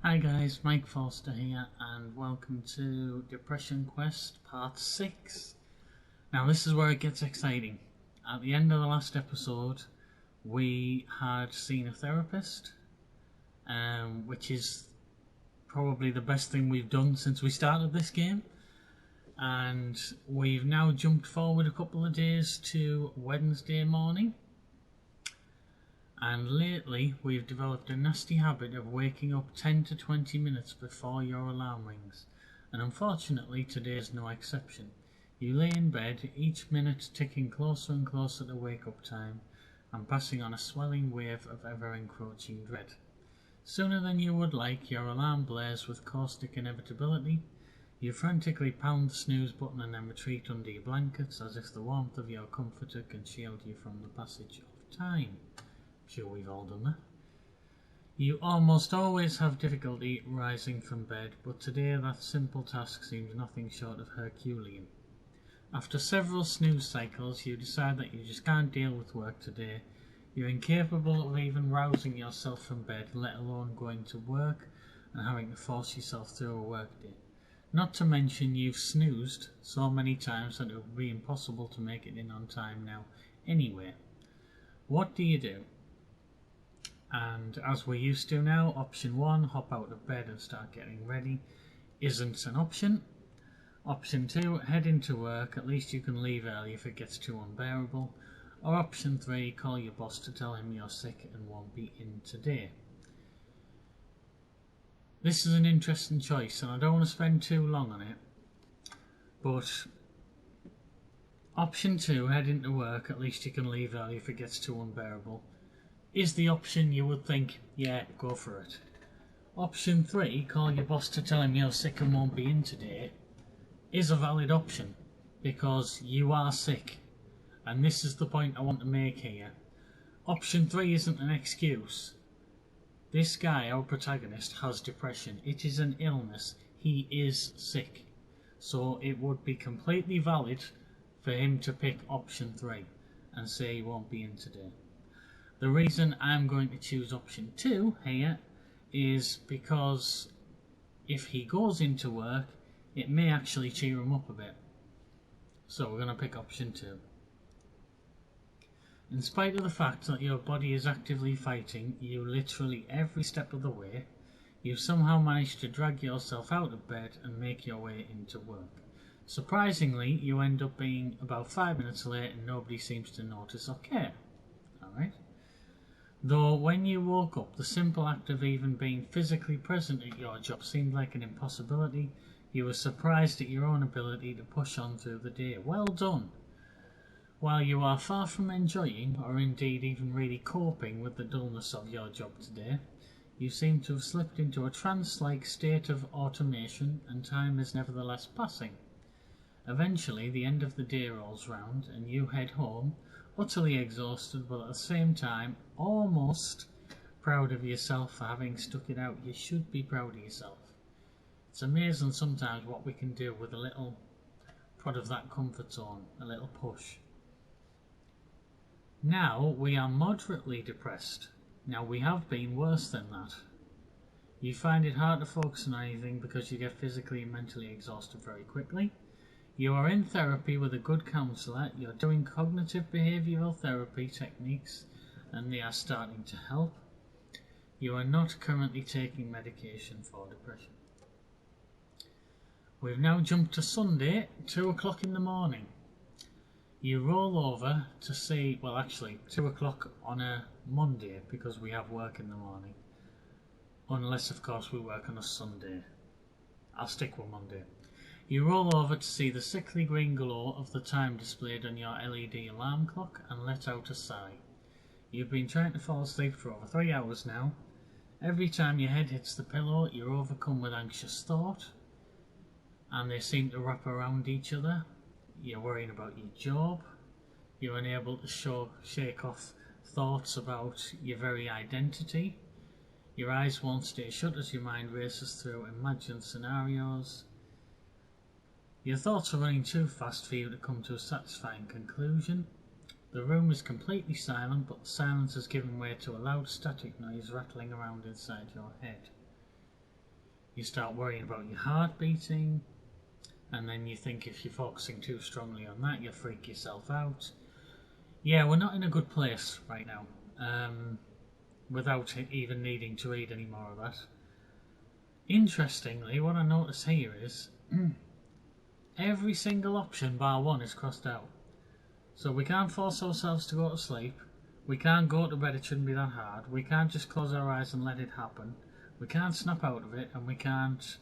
Hi guys, Mike Foster here and welcome to Depression Quest Part 6. Now this is where it gets exciting. At the end of the last episode we had seen a therapist, which is probably the best thing we've done since we started this game. And we've now jumped forward a couple of days to Wednesday morning. And lately we've developed a nasty habit of waking up 10 to 20 minutes before your alarm rings, and unfortunately today is no exception. You lay in bed, each minute ticking closer and closer to wake up time, and passing on a swelling wave of ever encroaching dread. Sooner than you would like, your alarm blares with caustic inevitability. You frantically pound the snooze button and then retreat under your blankets as if the warmth of your comforter can shield you from the passage of time. Sure, we've all done that. You almost always have difficulty rising from bed, but today that simple task seems nothing short of Herculean. After several snooze cycles, you decide that you just can't deal with work today. You're incapable of even rousing yourself from bed, let alone going to work and having to force yourself through a workday. Not to mention you've snoozed so many times that it would be impossible to make it in on time now anyway. What do you do? And as we're used to now, option 1, hop out of bed and start getting ready, isn't an option. Option 2, head into work, at least you can leave early if it gets too unbearable. Or option 3, call your boss to tell him you're sick and won't be in today. This is an interesting choice and I don't want to spend too long on it, but option 2, head into work, at least you can leave early if it gets too unbearable, is the option you would think, yeah, go for it. Option 3, call your boss to tell him you're sick and won't be in today, is a valid option, because you are sick. And this is the point I want to make here. Option 3 isn't an excuse. This guy, our protagonist, has depression. It is an illness. He is sick. So it would be completely valid for him to pick option 3 and say he won't be in today. The reason I'm going to choose option 2 here is because if he goes into work, it may actually cheer him up a bit. So we're going to pick option 2. In spite of the fact that your body is actively fighting you literally every step of the way, you've somehow managed to drag yourself out of bed and make your way into work. Surprisingly, you end up being about 5 minutes late and nobody seems to notice or care. Alright? Though when you woke up, the simple act of even being physically present at your job seemed like an impossibility, you were surprised at your own ability to push on through the day. Well done! While you are far from enjoying, or indeed even really coping with the dullness of your job today, you seem to have slipped into a trance-like state of automation and time is nevertheless passing. Eventually the end of the day rolls round and you head home, utterly exhausted but at the same time almost proud of yourself for having stuck it out. You should be proud of yourself. It's amazing sometimes what we can do with a little prod of that comfort zone, a little push. Now we are moderately depressed. Now we have been worse than that. You find it hard to focus on anything because you get physically and mentally exhausted very quickly. You are in therapy with a good counsellor, you're doing cognitive behavioural therapy techniques and they are starting to help. You are not currently taking medication for depression. We've now jumped to Sunday, 2 o'clock in the morning. You roll over to see, well actually 2 o'clock on a Monday because we have work in the morning. Unless of course we work on a Sunday. I'll stick with Monday. You roll over to see the sickly green glow of the time displayed on your LED alarm clock and let out a sigh. You've been trying to fall asleep for over 3 hours now. Every time your head hits the pillow you're overcome with anxious thought and they seem to wrap around each other. You're worrying about your job. You're unable to shake off thoughts about your very identity. Your eyes won't stay shut as your mind races through imagined scenarios. Your thoughts are running too fast for you to come to a satisfying conclusion. The room is completely silent, but the silence has given way to a loud static noise rattling around inside your head. You start worrying about your heart beating, and then you think if you're focusing too strongly on that, you'll freak yourself out. Yeah, we're not in a good place right now, without even needing to read any more of that. Interestingly, what I notice here is every single option bar one is crossed out. So we can't force ourselves to go to sleep. We can't go to bed, it shouldn't be that hard. We can't just close our eyes and let it happen. We can't snap out of it, and we can't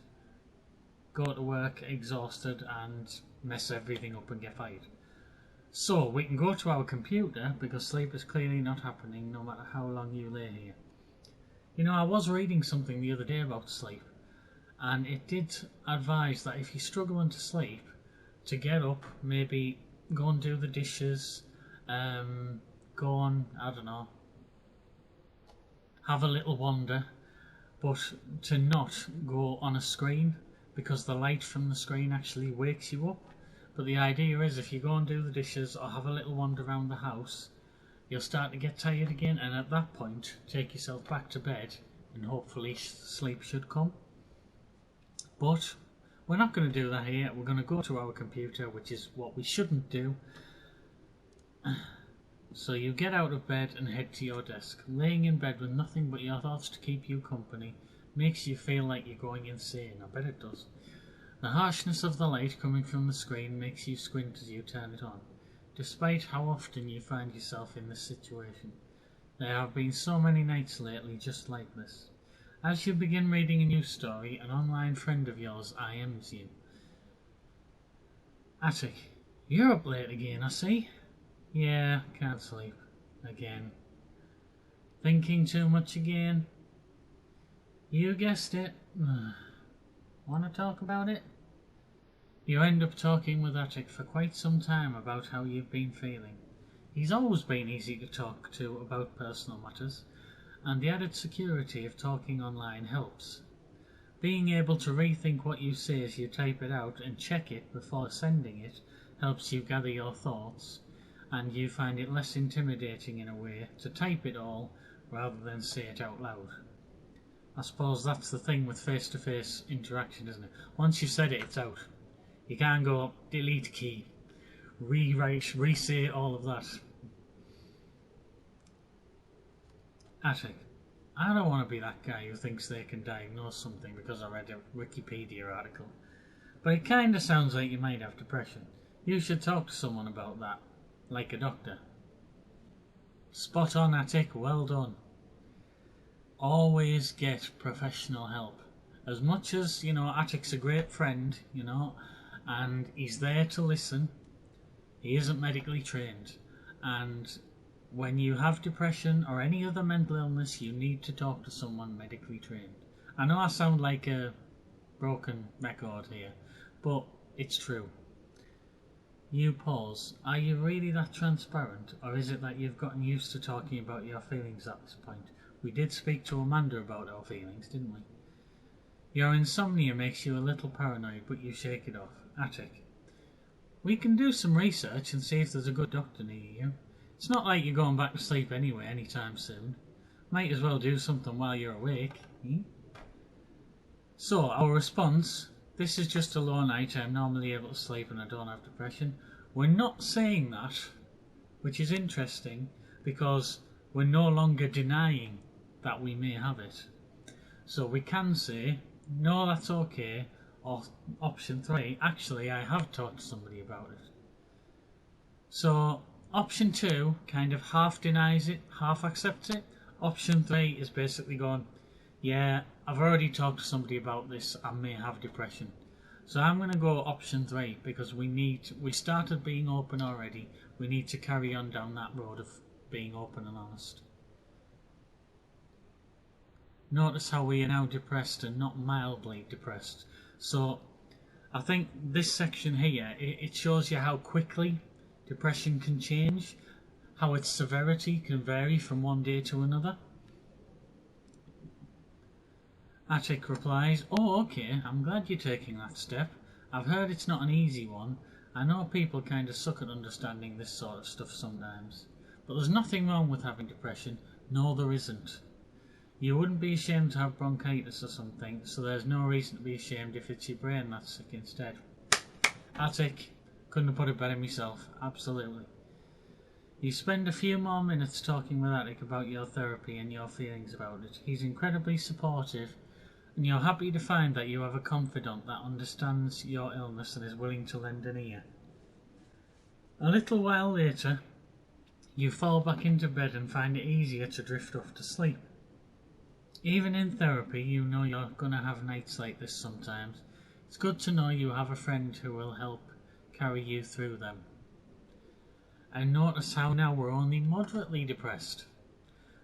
go to work exhausted and mess everything up and get fired. So we can go to our computer, because sleep is clearly not happening no matter how long you lay here. You know, I was reading something the other day about sleep, and it did advise that if you're struggling to sleep, to get up, maybe go and do the dishes, go on, I don't know, have a little wander, but to not go on a screen, because the light from the screen actually wakes you up. But the idea is if you go and do the dishes or have a little wander around the house, you'll start to get tired again, and at that point take yourself back to bed and hopefully sleep should come. But we're not going to do that here. We're going to go to our computer, which is what we shouldn't do. So you get out of bed and head to your desk. Laying in bed with nothing but your thoughts to keep you company makes you feel like you're going insane. I bet it does. The harshness of the light coming from the screen makes you squint as you turn it on, despite how often you find yourself in this situation. There have been so many nights lately just like this. As you begin reading a new story, an online friend of yours IMs you. Attic, you're up late again, I see. Yeah, can't sleep. Again. Thinking too much again? You guessed it. Want to talk about it? You end up talking with Attic for quite some time about how you've been feeling. He's always been easy to talk to about personal matters, and the added security of talking online helps. Being able to rethink what you say as you type it out and check it before sending it helps you gather your thoughts, and you find it less intimidating in a way to type it all rather than say it out loud. I suppose that's the thing with face-to-face interaction, isn't it? Once you've said it, it's out. You can't go delete key, rewrite, re-say all of that. Attic, I don't want to be that guy who thinks they can diagnose something because I read a Wikipedia article. But it kinda sounds like you might have depression. You should talk to someone about that, like a doctor. Spot on, Attic, well done. Always get professional help. As much as, Attic's a great friend, and he's there to listen, he isn't medically trained. And when you have depression or any other mental illness, you need to talk to someone medically trained. I know I sound like a broken record here, but it's true. You pause. Are you really that transparent, or is it that you've gotten used to talking about your feelings at this point? We did speak to Amanda about our feelings, didn't we? Your insomnia makes you a little paranoid, but you shake it off. Attic, we can do some research and see if there's a good doctor near you. It's not like you're going back to sleep anyway anytime soon. Might as well do something while you're awake. So, our response, this is just a low night, I'm normally able to sleep and I don't have depression. We're not saying that, which is interesting, because we're no longer denying that we may have it. So we can say, no, that's okay, or option 3, actually I have talked to somebody about it. So option 2 kind of half denies it, half accepts it. Option 3 is basically going, yeah, I've already talked to somebody about this, I may have depression. So I'm going to go option 3 because we started being open already. We need to carry on down that road of being open and honest. Notice how we are now depressed and not mildly depressed. So I think this section here, it shows you how quickly depression can change, how its severity can vary from one day to another. Attic replies, oh okay, I'm glad you're taking that step. I've heard it's not an easy one. I know people kind of suck at understanding this sort of stuff sometimes. But there's nothing wrong with having depression. No, there isn't. You wouldn't be ashamed to have bronchitis or something, so there's no reason to be ashamed if it's your brain that's sick instead. Attic, couldn't have put it better myself, absolutely. You spend a few more minutes talking with Attic about your therapy and your feelings about it. He's incredibly supportive, and you're happy to find that you have a confidant that understands your illness and is willing to lend an ear. A little while later, you fall back into bed and find it easier to drift off to sleep. Even in therapy, you know you're going to have nights like this sometimes. It's good to know you have a friend who will help carry you through them. And notice how now we're only moderately depressed.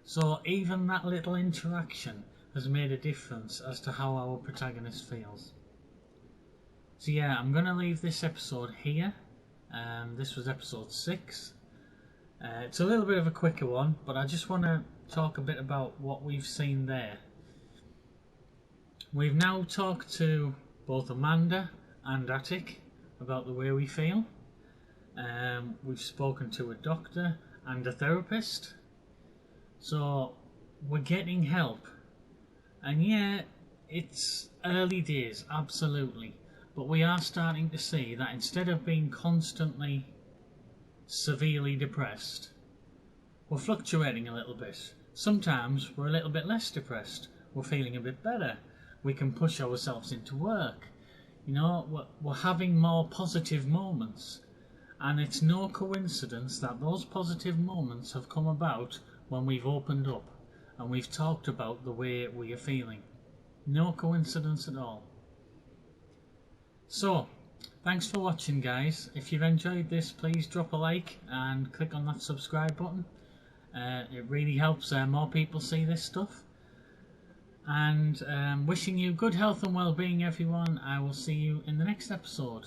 So even that little interaction has made a difference as to how our protagonist feels. So yeah, I'm going to leave this episode here. This was episode 6. It's a little bit of a quicker one, but I just want to talk a bit about what we've seen there. We've now talked to both Amanda and Attic about the way we feel. We've spoken to a doctor and a therapist. So we're getting help. And yeah, it's early days, absolutely. But we are starting to see that instead of being constantly severely depressed, we're fluctuating a little bit. Sometimes we're a little bit less depressed. We're feeling a bit better. We can push ourselves into work. You know, we're having more positive moments. And it's no coincidence that those positive moments have come about when we've opened up and we've talked about the way we are feeling. No coincidence at all. So, thanks for watching, guys. If you've enjoyed this, please drop a like and click on that subscribe button. It really helps more people see this stuff. And wishing you good health and well-being, everyone. I will see you in the next episode.